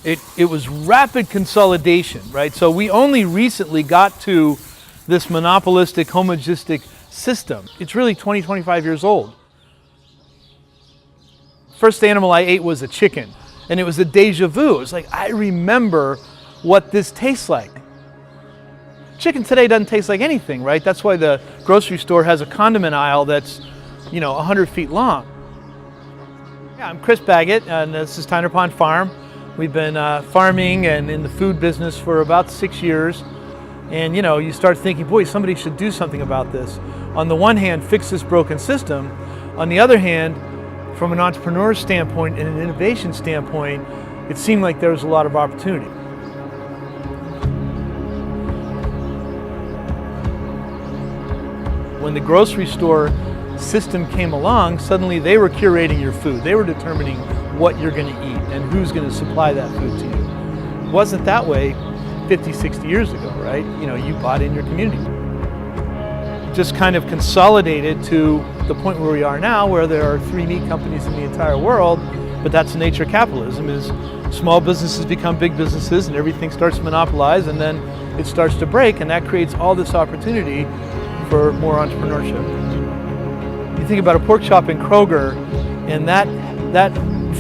It was rapid consolidation, right? So we only recently got to this monopolistic, homogistic system. It's really 20, 25 years old. First animal I ate was a chicken, and it was a deja vu. It was like, I remember what this tastes like. Chicken today doesn't taste like anything, right? That's why the grocery store has a condiment aisle that's, 100 feet long. Yeah, I'm Chris Baggott, and this is Tyner Pond Farm. We've been farming and in the food business for about 6 years. And you start thinking, boy, somebody should do something about this. On the one hand, fix this broken system. On the other hand, from an entrepreneur standpoint and an innovation standpoint, it seemed like there was a lot of opportunity. When the grocery store system came along, suddenly they were curating your food. They were determining what you're going to eat and who's going to supply that food to you. It wasn't that way 50, 60 years ago, right? You bought in your community. Just kind of consolidated to the point where we are now, where there are 3 meat companies in the entire world, but that's the nature of capitalism, is small businesses become big businesses and everything starts to monopolize, and then it starts to break, and that creates all this opportunity for more entrepreneurship. You think about a pork chop in Kroger, and that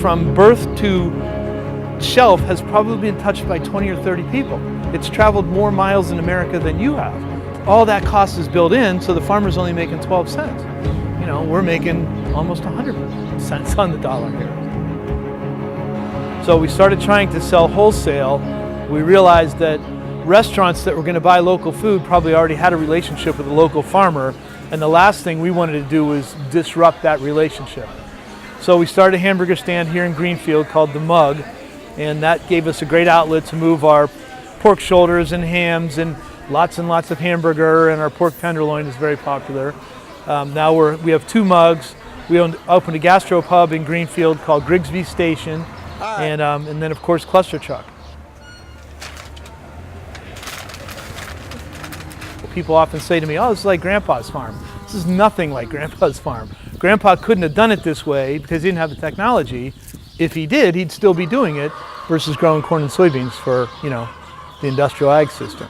from birth to shelf has probably been touched by 20 or 30 people. It's traveled more miles in America than you have. All that cost is built in, so the farmer's only making 12 cents. We're making almost 100 cents on the dollar here. So we started trying to sell wholesale. We realized that restaurants that were going to buy local food probably already had a relationship with a local farmer, and the last thing we wanted to do was disrupt that relationship. So we started a hamburger stand here in Greenfield called The Mug, and that gave us a great outlet to move our pork shoulders and hams and lots of hamburger, and our pork tenderloin is very popular. Now we have 2 mugs. We opened a gastro pub in Greenfield called Grigsby Station, and then of course ClusterTruck. People often say to me, oh, this is like Grandpa's farm. This is nothing like Grandpa's farm. Grandpa couldn't have done it this way because he didn't have the technology. If he did, he'd still be doing it versus growing corn and soybeans for, the industrial ag system.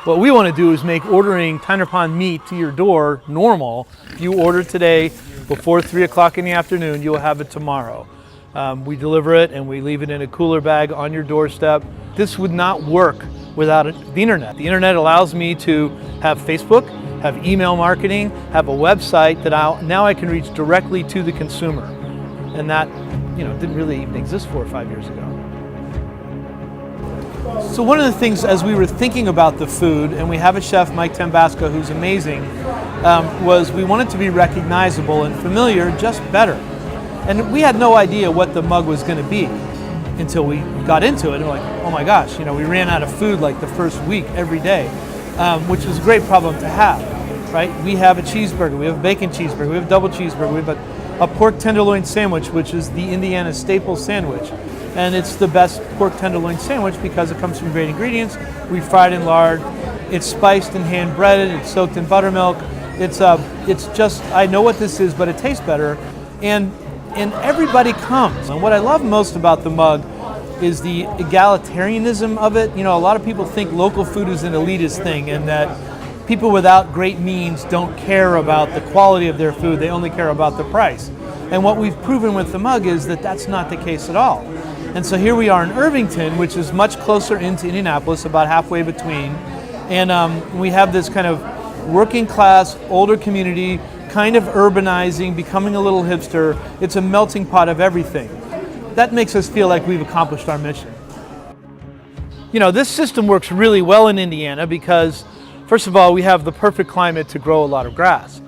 What we want to do is make ordering Tyner Pond meat to your door normal. If you order today before 3 o'clock in the afternoon, you'll have it tomorrow. We deliver it and we leave it in a cooler bag on your doorstep. This would not work without the internet. The internet allows me to have Facebook, have email marketing, have a website that now I can reach directly to the consumer. And that, didn't really even exist 4 or 5 years ago. So one of the things as we were thinking about the food, and we have a chef, Mike Tambasco, who's amazing, was we wanted to be recognizable and familiar, just better. And we had no idea what the mug was going to be until we got into it, and we're like, oh my gosh, we ran out of food like the first week every day, which was a great problem to have, right? We have a cheeseburger, we have a bacon cheeseburger, we have a double cheeseburger, we have a pork tenderloin sandwich, which is the Indiana staple sandwich. And it's the best pork tenderloin sandwich because it comes from great ingredients. We fried in lard, it's spiced and hand breaded, it's soaked in buttermilk. It's just, I know what this is, but it tastes better. And everybody comes. And what I love most about the mug is the egalitarianism of it. A lot of people think local food is an elitist thing and that people without great means don't care about the quality of their food, they only care about the price. And what we've proven with the mug is that that's not the case at all. And so here we are in Irvington, which is much closer into Indianapolis, about halfway between. And we have this kind of working class, older community, kind of urbanizing, becoming a little hipster. It's a melting pot of everything. That makes us feel like we've accomplished our mission. This system works really well in Indiana because, first of all, we have the perfect climate to grow a lot of grass.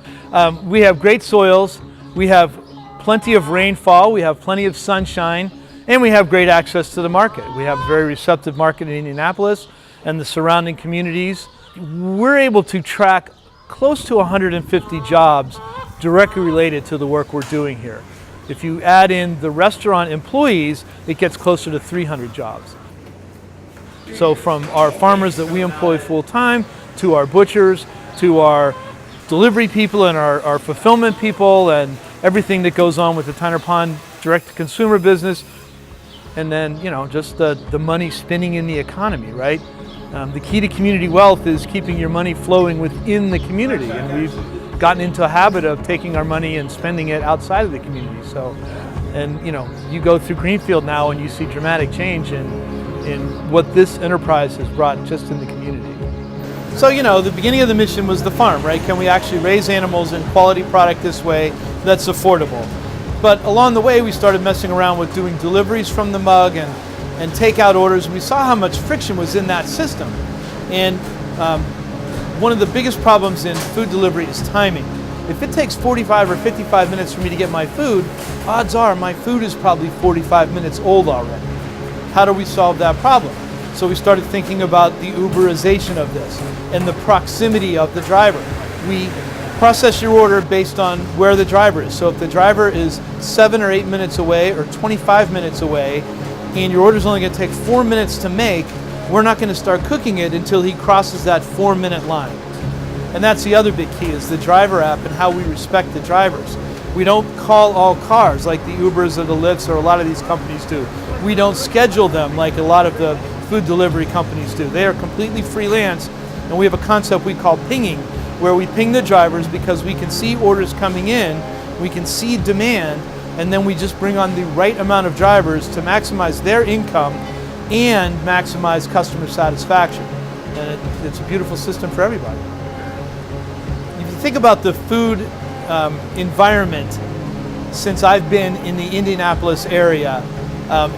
We have great soils, we have plenty of rainfall, we have plenty of sunshine, and we have great access to the market. We have a very receptive market in Indianapolis and the surrounding communities. We're able to track close to 150 jobs directly related to the work we're doing here. If you add in the restaurant employees, it gets closer to 300 jobs. So from our farmers that we employ full-time, to our butchers, to our delivery people and our fulfillment people, and everything that goes on with the Tyner Pond direct-to-consumer business, and then just the money spinning in the economy, right? The key to community wealth is keeping your money flowing within the community, and we've gotten into a habit of taking our money and spending it outside of the community. So, and you go through Greenfield now and you see dramatic change in what this enterprise has brought just in the community. So the beginning of the mission was the farm, right? Can we actually raise animals and quality product this way that's affordable? But along the way we started messing around with doing deliveries from the Mug and takeout orders, and we saw how much friction was in that system. And one of the biggest problems in food delivery is timing. If it takes 45 or 55 minutes for me to get my food, odds are my food is probably 45 minutes old already. How do we solve that problem? So we started thinking about the Uberization of this and the proximity of the driver. We process your order based on where the driver is. So if the driver is 7 or 8 minutes away or 25 minutes away, and your order is only going to take 4 minutes to make, we're not going to start cooking it until he crosses that 4-minute line. And that's the other big key, is the driver app and how we respect the drivers. We don't call all cars like the Ubers or the Lyfts or a lot of these companies do. We don't schedule them like a lot of the food delivery companies do. They are completely freelance, and we have a concept we call pinging, where we ping the drivers because we can see orders coming in, we can see demand, and then we just bring on the right amount of drivers to maximize their income and maximize customer satisfaction. And it's a beautiful system for everybody. If you think about the food environment since I've been in the Indianapolis area,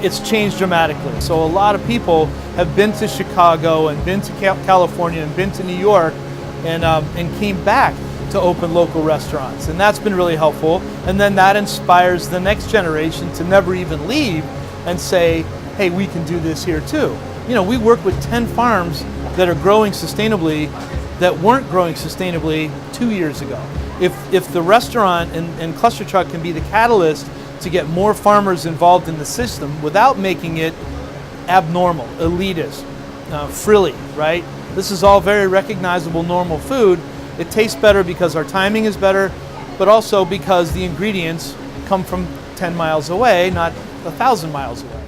it's changed dramatically. So a lot of people have been to Chicago and been to California and been to New York and came back to open local restaurants, and that's been really helpful. And then that inspires the next generation to never even leave and say, hey, we can do this here too. We work with 10 farms that are growing sustainably that weren't growing sustainably 2 years ago. If the restaurant and ClusterTruck can be the catalyst to get more farmers involved in the system without making it abnormal, elitist, frilly, right? This is all very recognizable, normal food. It tastes better because our timing is better, but also because the ingredients come from 10 miles away, not 1,000 miles away.